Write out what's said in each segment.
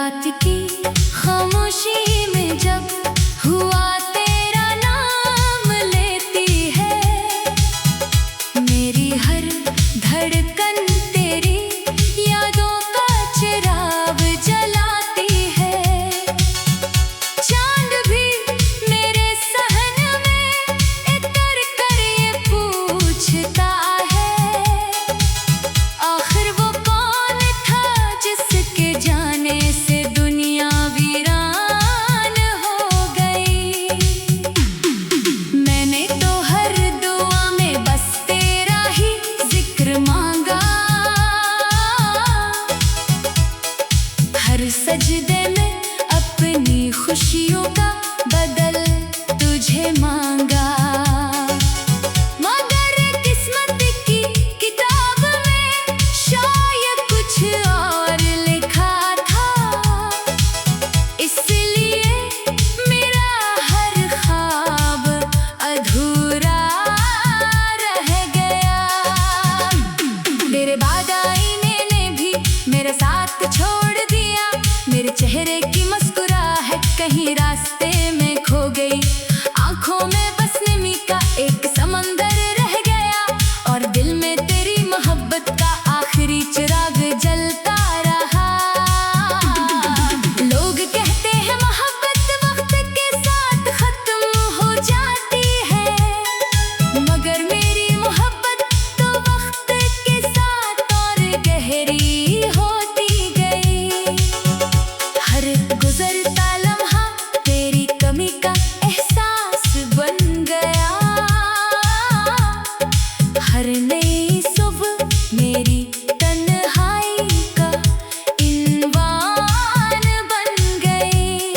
रात की खामोशी में जब हुआ तेरा नाम लेती है, मेरी हर धड़कन तेरी यादों का चिराग जलाती है। चांद भी मेरे सहन में इतर कर ये पूछता है, आखिर वो कौन था जिसके जाने से दुनिया वीरान हो गई। मैंने तो हर दुआ में बस तेरा ही जिक्र मांगा, हर सजदे में अपनी खुशियों का बदल तुझे मांगा। मगर किस्मत की किताब में शायद कुछ और लिखा था, इसलिए मेरा हर ख्वाब अधूरा रह गया। तेरे बाद आईने ने भी मेरा साथ छोड़ दिया, मेरे चेहरे की मुस्कुराहट कहीं रास्ते में खो गई। आंखों में बस नमी का एक समंदर रह गया, और दिल में तेरी मोहब्बत का आखिरी चिराग जलता रहा। लोग कहते हैं मोहब्बत वक्त के साथ खत्म हो जाती है, मगर मेरी मोहब्बत तो वक्त के साथ और गहरी होती गई। हर गुजरता लम्हा तेरी कमी का एहसास बन गया, हर नई सुबह मेरी तन्हाई का इन्वान बन गई।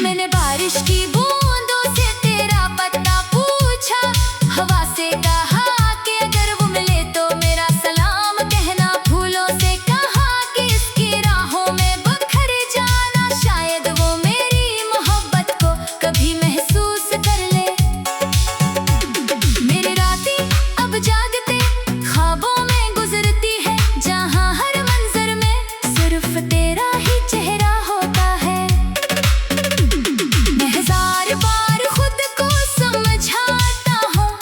मैंने बारिश की बूंदों से तेरा पता पूछा, हवा से कहा कि अगर वो मिले तो मेरा सलाम कहना। फूलों से कहा कि इसकी राहों में बखर जाना, शायद वो मेरी मोहब्बत को कभी महसूस कर ले। मेरी रातें अब जागते ख्वाबों में गुजरती है, जहां हर मंजर में सिर्फ तेरा ही चेहरा होता है। मैं हजार बार खुद को समझाता हूँ,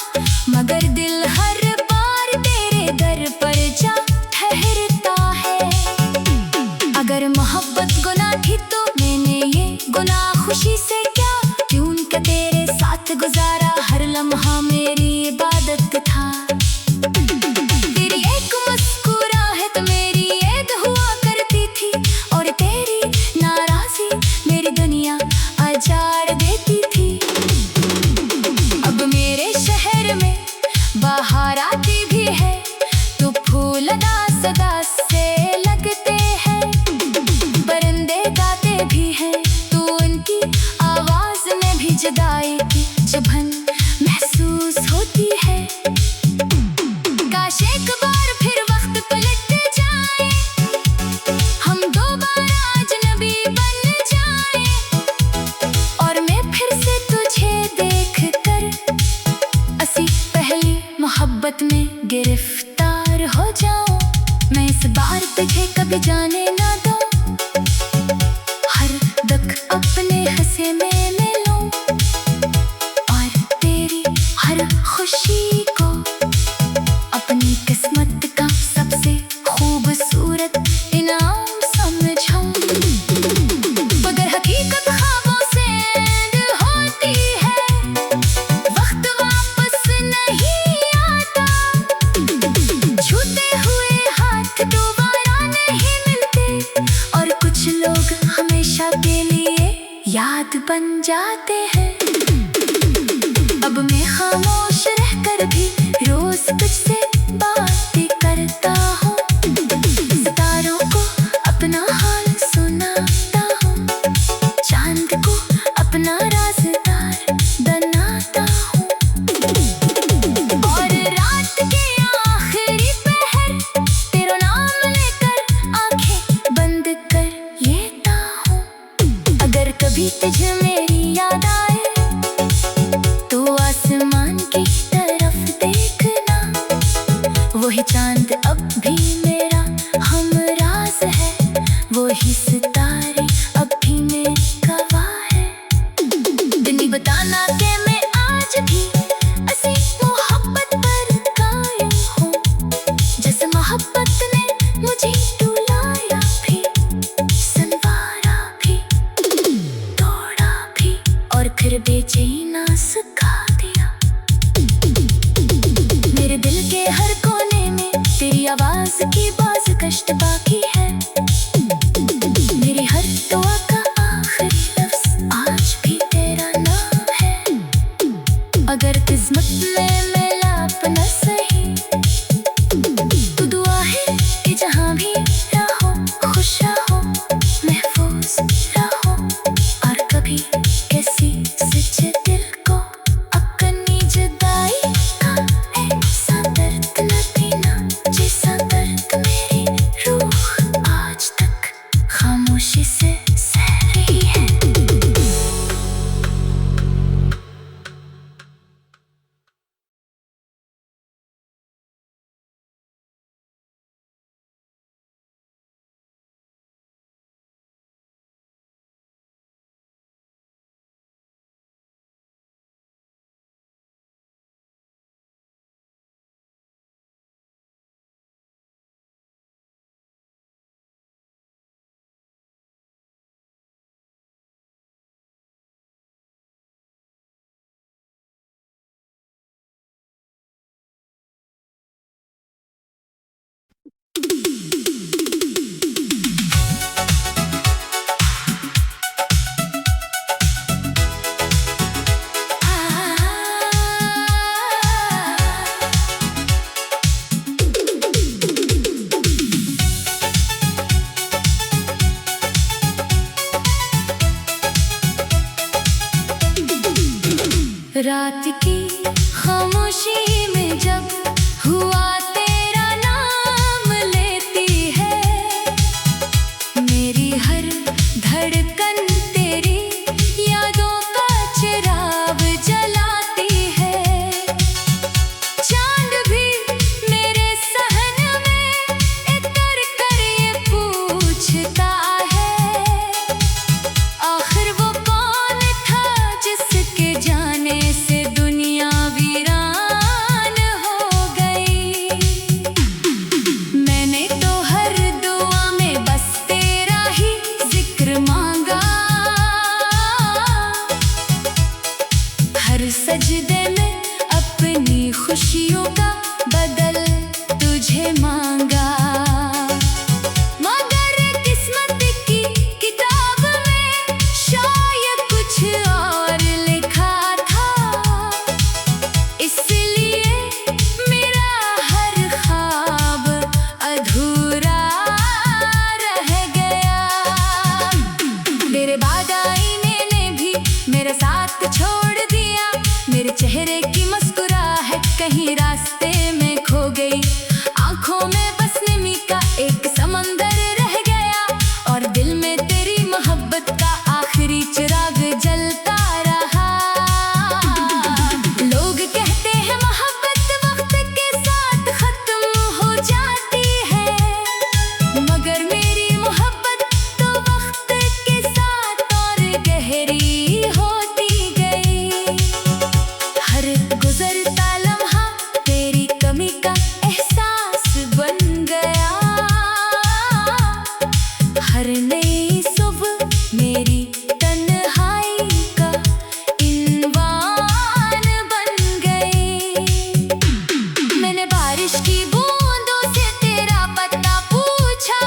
मगर दिल हर बार तेरे दर पर जा ठहरता है। अगर मोहब्बत गुनाह थी तो मैंने ये गुनाह खुशी से क्या, क्यों के तेरे साथ गुजारा हर लम्हा मेरी इबादत था। तेरी एक मुस्कुराहट मेरी ऐद हुआ करती थी, और तेरी नाराज़ी मेरी दुनिया उजाड़ देती थी। अब मेरे शहर में बाहर आती भी है तो फूल सदा से लगते हैं, परिंदे गाते भी हैं तो उनकी आवाज में भी जुदाई की चुभन महसूस होती है। काश एक बार फिर वक्त पलट जाए, हम दोबारा अजनबी बन जाए, और मैं फिर से तुझे देख कर असी पहली मोहब्बत में गिरफ्तार हो जाऊं। मैं इस बार तुझे कभी जाने ना दूं, हर दक अपने हंसे में मिलूं, और तेरी हर खुशी को अपनी किस्मत का सबसे खूबसूरत इनाम समझूं। मगर हकीकत ख्वाबों से दूर होती है, वक्त वापस नहीं आता, छूते हुए हाथ दोबारा नहीं मिलते, और कुछ लोग हमेशा के लिए याद बन जाते हैं। अब मैं खामोश रहकर भी रोज तुझसे बातें करता हूँ, सितारों को अपना हाल सुनाता हूँ, चांद को अपना राज़दार बनाता हूँ, और रात के आखिरी पहर तेरा नाम लेकर आंखें बंद कर लेता हूँ। अगर कभी तुझे मेरी याद आए तो आसमान की तरफ देखना, वही चांद अब भी मेरा हमराज है, वही के मैं आज भी ऐसी मोहब्बत पर कायम हूँ। जैसे मोहब्बत ने मुझे रुलाया भी, संवारा भी, तोड़ा भी और फिर बेचैना सिखा दिया। मेरे दिल के हर कोने में तेरी आवाज की बाज कष्ट बाकी है। मेरी हर दुआ का आखिरी लफ्ज आज भी तेरा नाम है। अगर किस्मत में मिला अपना सही, तो दुआ है कि जहाँ भी रहो खुश रहो, महफूज रहो और कभी किसी सच्चे दिल को अपनी जुदाई का ऐसा दर्द न देना, जैसा दर्द मेरी रूह आज तक खामोशी से सह रही है। रात की खामोशी में जब हुआ तेरा नाम लेती है, मेरी हर धड़कन तेरी यादों का चिराग जलाती है। चांद भी मेरे सहन में इतर कर ये पूछता है, आखिर वो कौन था जिसके जाने से दुनिया वीरान हो गई। मैंने तो हर दुआ में बस तेरा ही जिक्र मांगा, हर सजदे में अपनी खुशियों का बदल तुझे मांगा। मगर किस्मत की किताब में शायद कुछ और लिखा था, इसलिए मेरा हर ख्वाब अधूरा रह गया। तेरे बाद आईने ने भी मेरे साथ छोड़ दिया, मेरे चेहरे की मुस्कुराहट कहीं रास्ते में खो गई। आंखों में बस नमी का एक समंदर रह गया और दिल में तेरी मोहब्बत का आखिरी चिराग जलता रहा। लोग कहते हैं मोहब्बत वक्त के साथ खत्म हो जाती है, मगर मेरी मोहब्बत तो वक्त के साथ और गहरी होती गई। हर गुजरता लम्हा तेरी कमी का एहसास बन गया, हर नई सुबह मेरी तन्हाई का इन्वान बन गई। मैंने बारिश की बूंदों से तेरा पता पूछा,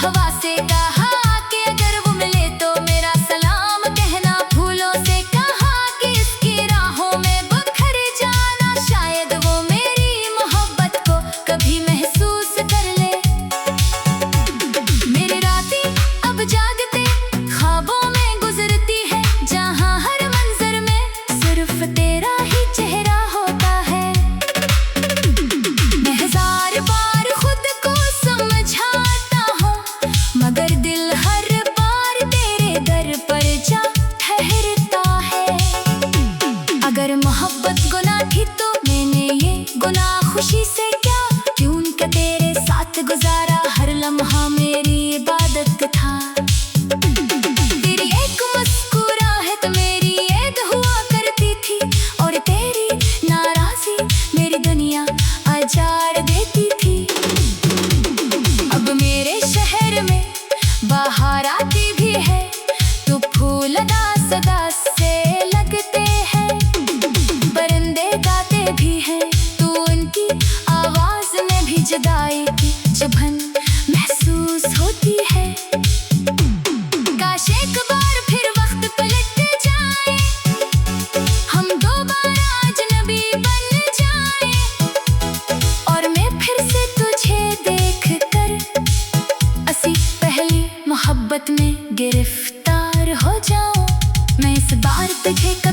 हवा से कहा कि अगर वो मिले तो मेरा सलाम कहना, फूलों से कहा कि इसकी राहों में बखर जाना, शायद वो मेरी मोहब्बत को कभी महसूस कर ले। मेरी रातें अब जागते ख्वाबों में गुजरती है, जहाँ हर मंजर में सिर्फ तेरा ही चेहरा होता है। मैं हजार बार खुद को समझाता हूँ, मगर दिल हर बार तेरे दर पर जा ठहरता है। अगर मोहब्बत गुनाह थी तो मैंने ये गुनाह खुशी से क्या, क्यों क्या तेरे साथ गुजारा हर लम्हा मेरी इबादत था। तेरी एक मुस्कुराहट मेरी ऐद हुआ करती थी,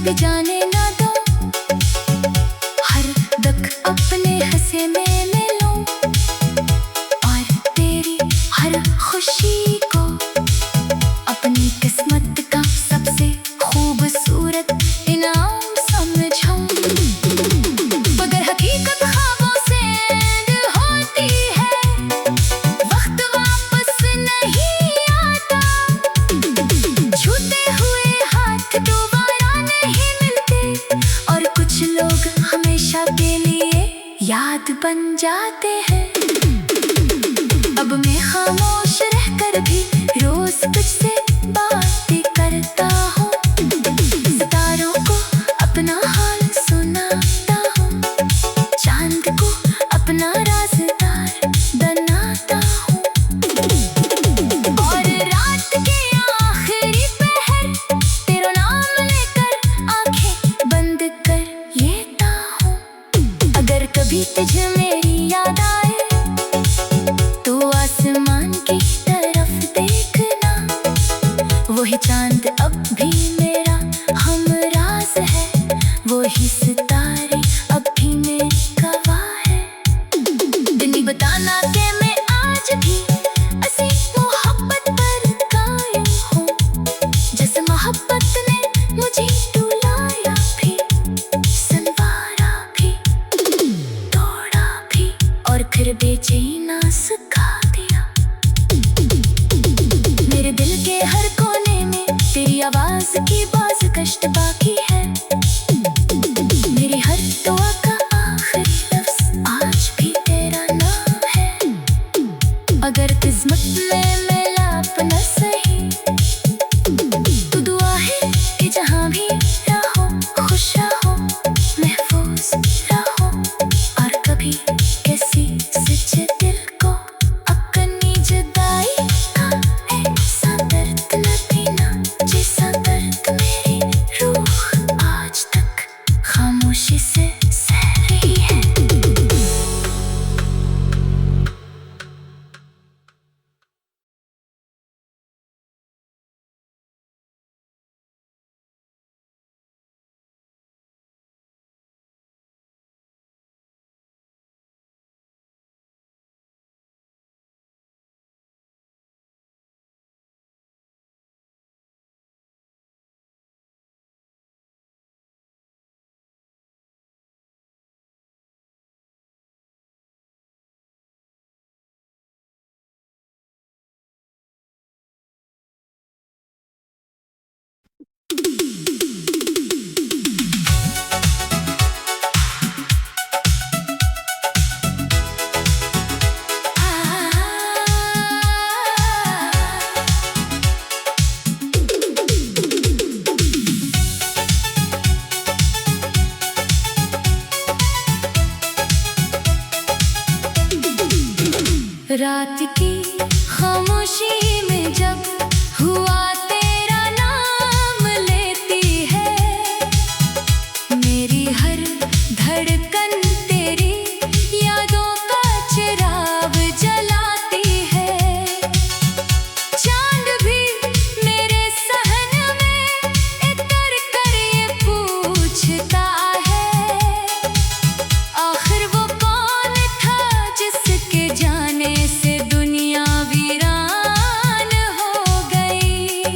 कभी जाने ना दो, हर दक अपने हंसे में मिलो और तेरी हर खुशी को अपनी किस्मत का सबसे खूबसूरत इनाम समझो। मगर हकीकत ख्वाबों से होती है, वक्त वापस नहीं आता, छूते हुए हाथ दोबारा नहीं मिलते और कुछ लोग हमेशा के लिए याद बन जाते हैं। अब मैं खामोश रहकर भी रोज तुझसे बातें करता हूँ, सितारों को अपना हाल सुनाता हूँ, चांद को अपना राज़दार बनाता हूँ और रात के आखिरी पहर तेरा नाम लेकर आंखें बंद कर लेता हूँ। अगर कभी तुझे मेरी याद आए तो आसमान की तरफ देखना, वही चांद अब भी मेरा हमराज है, वही सितारे अब भी मेरी गवाह है। दिल बताना कि मैं आज भी ऐसी मोहब्बत पर कायम हूँ, जैसे मोहब्बत ने मुझे रुलाया भी, संवारा भी, तोड़ा भी और फिर बेचैना सिखा दिया। मेरे दिल के हर कोने में तेरी आवाज की बाज कष्ट बाकी है, मेरी हर दुआ का आखिरी लफ्ज आज भी तेरा नाम है। अगर किस्मत में मिला अपना सही तो दुआ है कि जहाँ भी रहो खुश रहो, महफूज रहो और कभी किसी सच्चे दिल को अपनी जुदाई का ऐसा दर्द न देना, जैसा दर्द मेरी रूह आज तक खामोशी से सह रही है। रात की खामोशी में जब हुआ तेरा नाम लेती है, मेरी हर धड़कन तेरी यादों का चिराग जलाती है। चांद भी मेरे सहन में इतर कर ये पूछता है, आखिर वो कौन था जिसके जाने से दुनिया वीरान हो गई।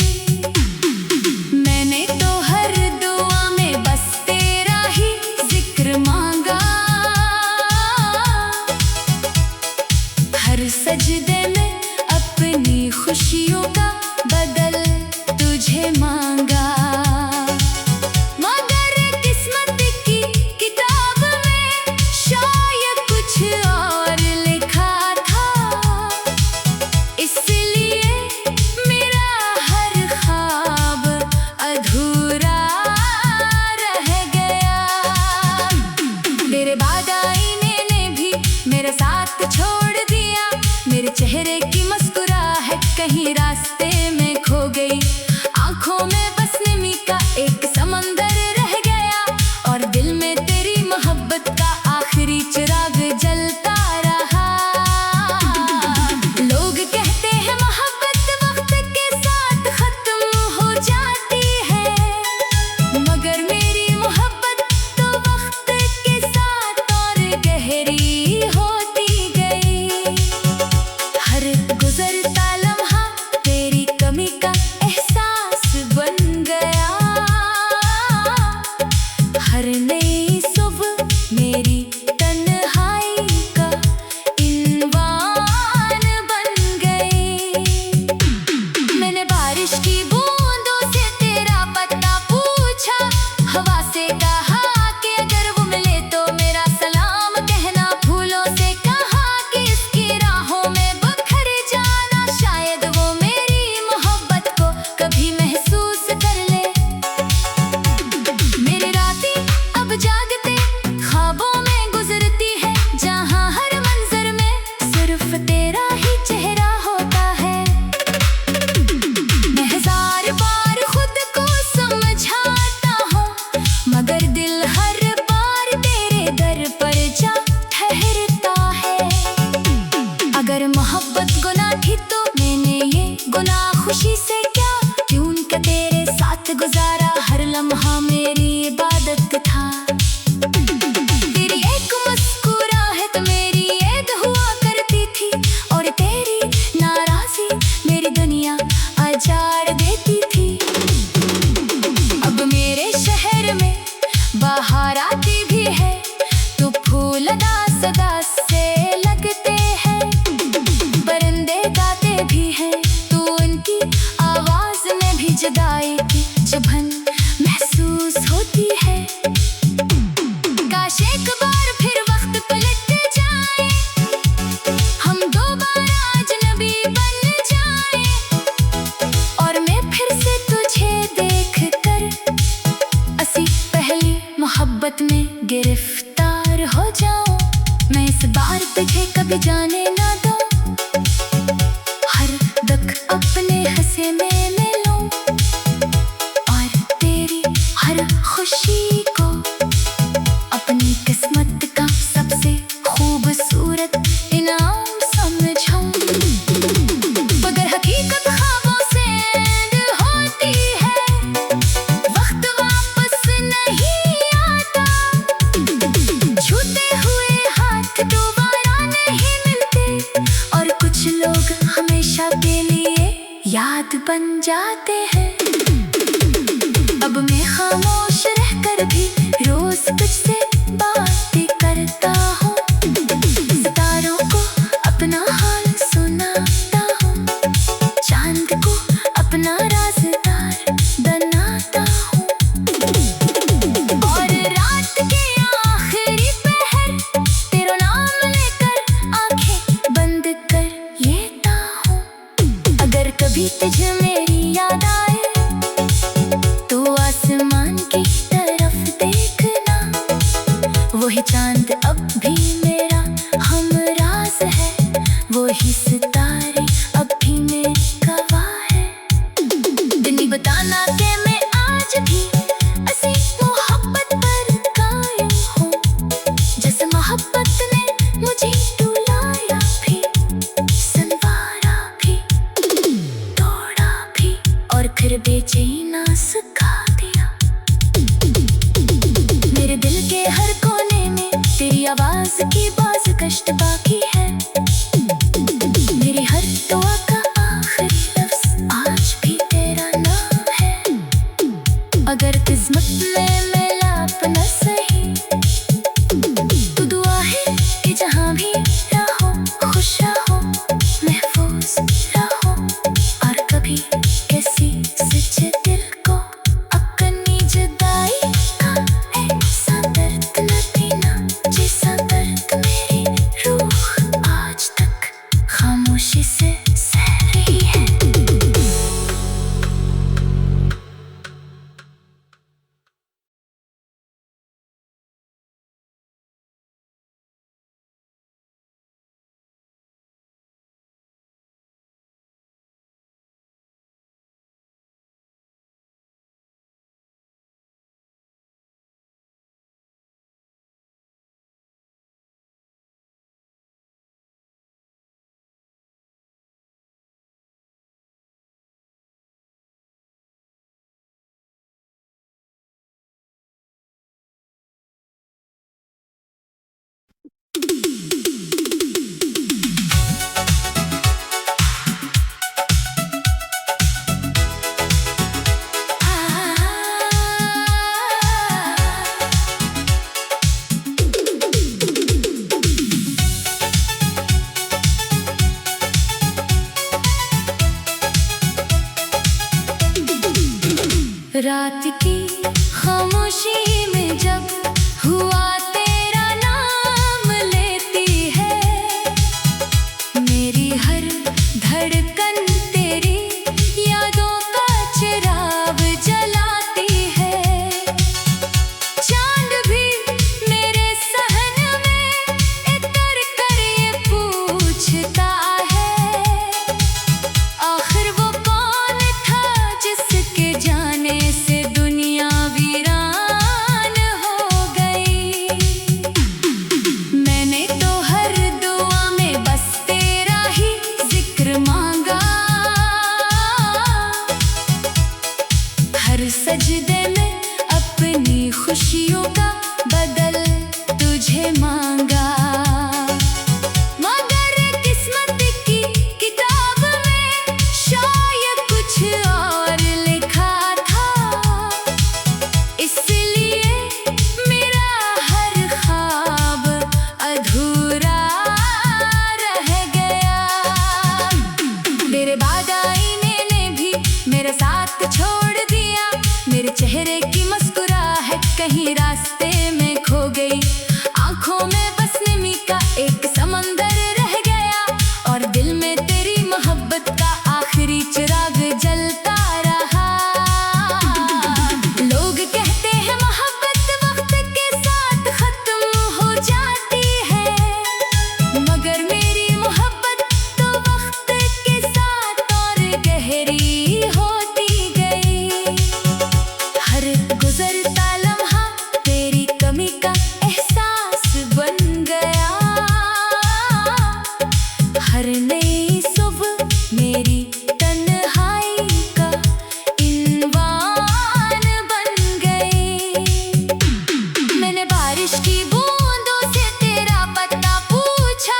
नई सुबह मेरी तन्हाई का इनवान बन गई। मैंने बारिश की बूंदों से तेरा पता पूछा, हवा से कहा कि अगर वो मिले तो मेरा सलाम कहना, फूलों से कहा कि इसकी राहों में बखर जाना, शायद वो मेरी मोहब्बत को कभी महसूस कर ले। मेरी रातें अब जागते ख्वाबों में गुजरती है, जहां हर मंजर में सिर्फ तेरा ही चेहरा होता है। मैं हजार बार खुद को समझाता हूँ, मगर दिल हर बार तेरे दर पर जा ठहरता है। अगर मोहब्बत गुनाह थी तो मैंने ये गुनाह खुशी से क्या, क्यों का तेरे साथ गुजारा हर लम्हा मेरी इबादत था। तेरी एक मुस्कुराहट मेरी ऐद हुआ करती थी, और तेरी नाराजी मेरी दुनिया अजाड़ देती थी। अब मेरे शहर में बाहर आती भी है तो फूल सदा से लगते हैं, परिंदे गाते भी हैं तो उनकी आवाज में भी जुदाई की चुभन महसूस होती है। काश एक बार फिर वक्त पलट जाए, हम दोबारा अजनबी बन जाए, और मैं फिर से तुझे देख कर असी पहली मोहब्बत में गिरफ्तार हो जाऊं। मैं इस बार तुझे कभी जाने ना दूं, हर दक अपने हंसे में मिलूं, और तेरी हर खुशी को अपनी किस्मत का सबसे खूबसूरत इनाम समझूं। मगर हकीकत ख्वाबों से ऐड होती है, वक्त वापस नहीं आता, छूते हुए हाथ दोबारा नहीं मिलते, और कुछ लोग हमेशा के लिए याद बन जाते हैं। अब मैं खामोश रहकर भी रोज तुझसे बातें करता हूँ, सितारों को अपना हाल सुनाता हूँ, चांद को अपना राज़दार बनाता हूँ, और रात के आखिरी पहर तेरा नाम लेकर आंखें बंद कर लेता हूँ। अगर कभी तुझे मेरी याद आए तो आसमान की तरफ देखना, वही चांद अब भी मेरा हमराज है, वही सितारे अब भी मेरे गवाह है। दिन बताना कि मैं आज भी ऐसी मोहब्बत पर कायम हूँ, जिस मोहब्बत ने मुझे रुलाया भी, संवारा भी, तोड़ा भी, और फिर बेचैना सिखा दिया। मेरे दिल के हर कोने में तेरी आवाज की बाज कष्ट बाकी है, मेरी हर दुआ का आखिरी लफ्ज आज भी तेरा नाम है। अगर किस्मत में मिला अपना सही तो दुआ है कि जहाँ भी रहो खुश रहो, महफूज रहो, और कभी किसी सच्चे दिल को अपनी जुदाई का ऐसा दर्द न देना, जैसा दर्द मेरी रूह आज तक खामोशी से सह रही है। की खामोशी में जब हुआ तेरा नाम लेती है, मेरी हर धड़कन तेरी यादों का चिराग जलाती है। चांद भी मेरे सहन में इतर कर ये पूछता है, आखिर वो कौन था जिसके जाने से दुनिया वीरान हो गई। मैंने तो हर दुआ में बस तेरा ही जिक्र मांगा, हर सजदे में अपनी खुशियों का बदल तुझे मांगा। मगर किस्मत की किताब में शायद कुछ और लिखा था, इसलिए मेरा हर ख्वाब अधूरा रह गया। तेरे बाद आईने ने भी मेरा साथ छोड़ दिया, मेरे चेहरे की मुस्कुराहट कहीं रास्ते में खो गई। आंखों में बस नमी का एक समंदर रह गया, और दिल में तेरी मोहब्बत का आखिरी चिराग जलता रहा। लोग कहते हैं मोहब्बत वक्त के साथ खत्म हो जाती है, मगर मेरी मोहब्बत तो वक्त के साथ और गहरी होती गई। हर गुजरता लम्हा तेरी कमी का एहसास बन गया, हर नई सुबह मेरी तन्हाई का इनवान बन गई। मैंने बारिश की बूंदों से तेरा पता पूछा,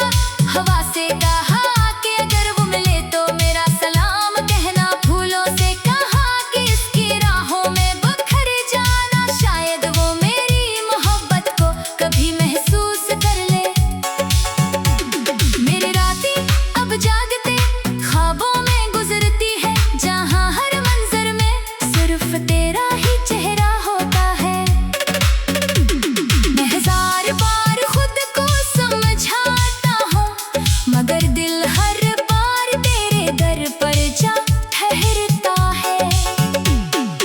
हवा से कहा कि अगर वो मिले तो मेरा सलाम कहना, फूलों से कहा कि इसकी राहों में बखर जाना, शायद वो मेरी मोहब्बत को कभी महसूस कर ले। मेरी रातें अब जागते ख्वाबों में गुजरती है, जहां हर मंजर में सिर्फ तेरा ही चेहरा होता है। मैं हजार बार खुद को समझाता हूँ, मगर दिल हर बार तेरे दर पर जा ठहरता है।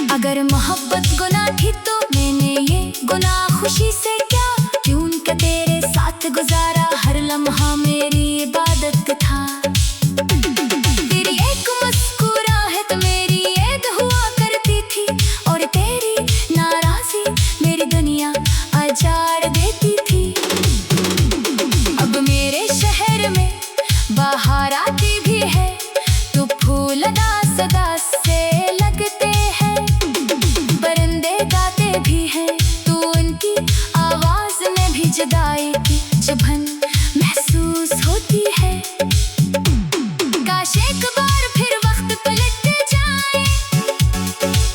अगर मोहब्बत गुनाह थी तो मैंने ये गुनाह खुशी से क्या, क्यों के तेरे साथ गुजारा हर लम्हा मेरी इबादत था। तेरी एक मुस्कुराहट मेरी ईद हुआ करती थी, और तेरी नाराजी मेरी दुनिया अजाड़ देती थी। अब मेरे शहर में बाहर आती भी है तो फूल सदा से लगते हैं, परिंदे गाते भी हैं तो उनकी आवाज में भी जुदाई की चुभन महसूस होती है। काश एक बार फिर वक्त पलट जाए,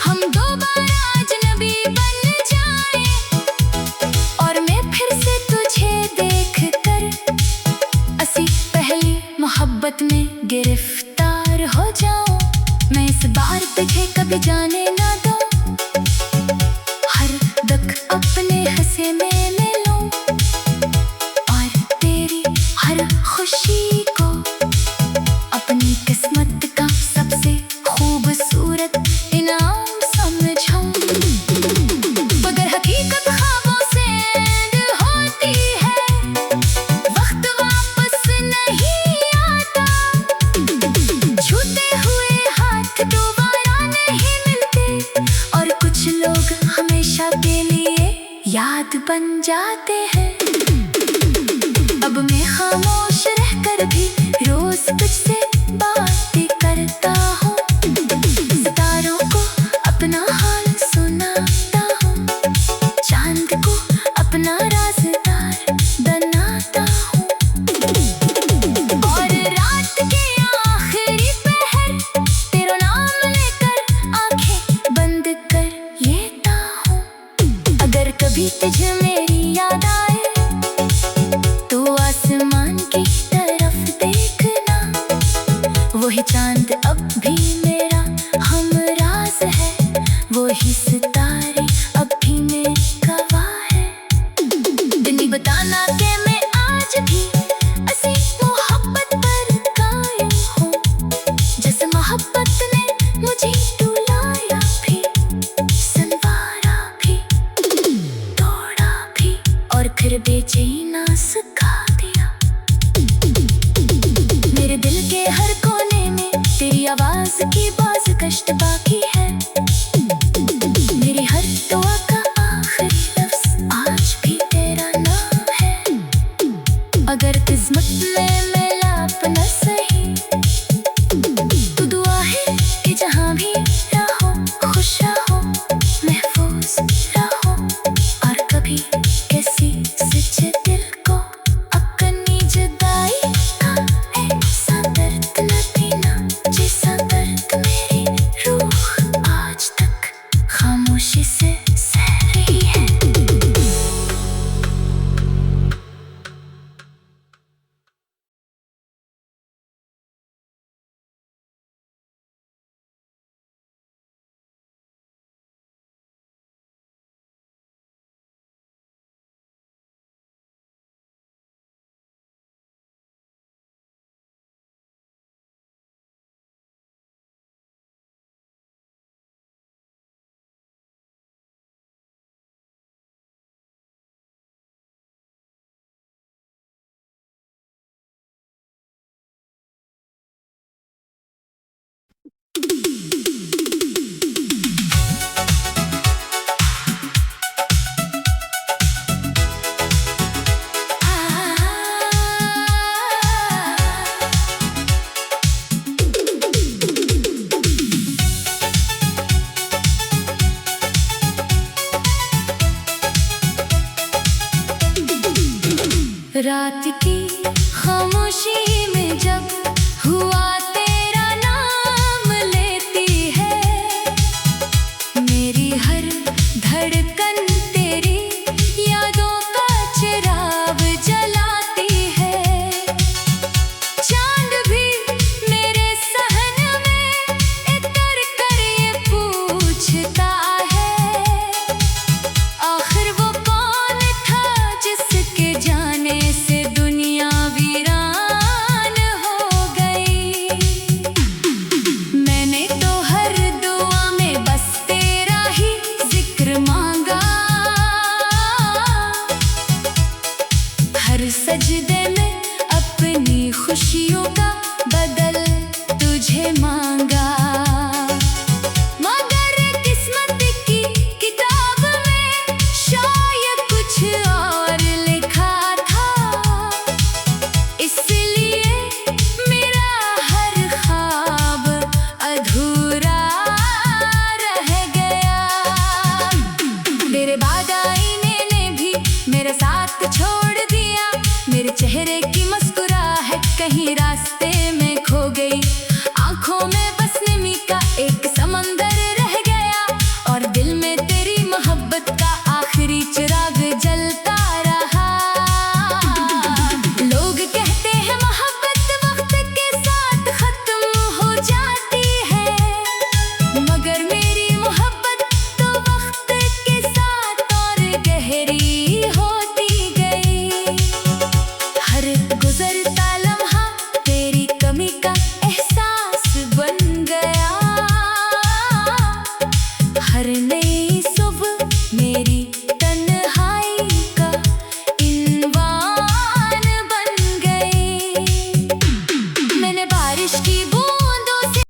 हम दोबारा अजनबी बन जाए, और मैं फिर से तुझे देख कर असी पहली मोहब्बत में गिरफ्तार हो जाऊं। मैं इस बार तुझे कभी जाने ना दूं, हर दक अपने हंसे में ले लूं, और तेरी हर खुशी को अपनी किस्मत का सबसे खूबसूरत इनाम समझूं। मगर हकीकत ख्वाबों से ऐड होती है, वक्त वापस नहीं आता, छूते हुए हाथ दोबारा नहीं मिलते, और कुछ लोग हमेशा के लिए याद बन जाते हैं। अब मैं खामोश रहकर भी रोज तुझसे बातें करता हूँ, सितारों को अपना हाल सुनाता हूँ, चांद को अपना राज़दार बनाता हूँ, और रात के आखिरी पहर तेरा नाम लेकर आंखें बंद कर लेता हूँ। अगर कभी तुझे मेरी याद आए तो आसमान की तरफ देखना, बताना कि मैं आज भी ऐसी मोहब्बत पर कायम हूँ, जैसे मोहब्बत ने मुझे रुलाया भी, संवारा भी, तोड़ा भी और फिर बेचैना सिखा दिया। मेरे दिल के हर कोने में तेरी आवाज की बाज कष्ट बाकी है। मेरी हर दुआ का आखिरी लफ्ज आज भी तेरा नाम है। अगर किस्मत में मिला अपना सही, तो दुआ है कि जहाँ भी रहो खुश रहो, महफूज रहो और कभी किसी सच्चे दिल को अपनी जुदाई का ऐसा दर्द न देना, जैसा दर्द मेरी रूह आज तक खामोशी से सह रही है। रात की खामोशी में जब हुआ तेरा नाम लेती है, मेरी हर धड़कन तेरी यादों का चिराग जलाती है। चांद भी मेरे सहन में इतर कर ये पूछता है, आखिर वो कौन था जिसके जाने से दुनिया वीरान हो गई। मैंने तो हर दुआ में बस तेरा ही जिक्र मांगा, हर सजदे में अपनी खुशियों का बदल तुझे मांगा। मगर किस्मत की किताब में शायद कुछ और लिखा था, इसलिए मेरा हर ख्वाब अधूरा रह गया। तेरे बाद आईने ने भी मेरा साथ छोड़ दिया, मेरे चेहरे की मुस्कुराहट कहीं रास्ते में खो गई। आंखों में बस नमी का एक समंदर रह गया और दिल में तेरी मोहब्बत का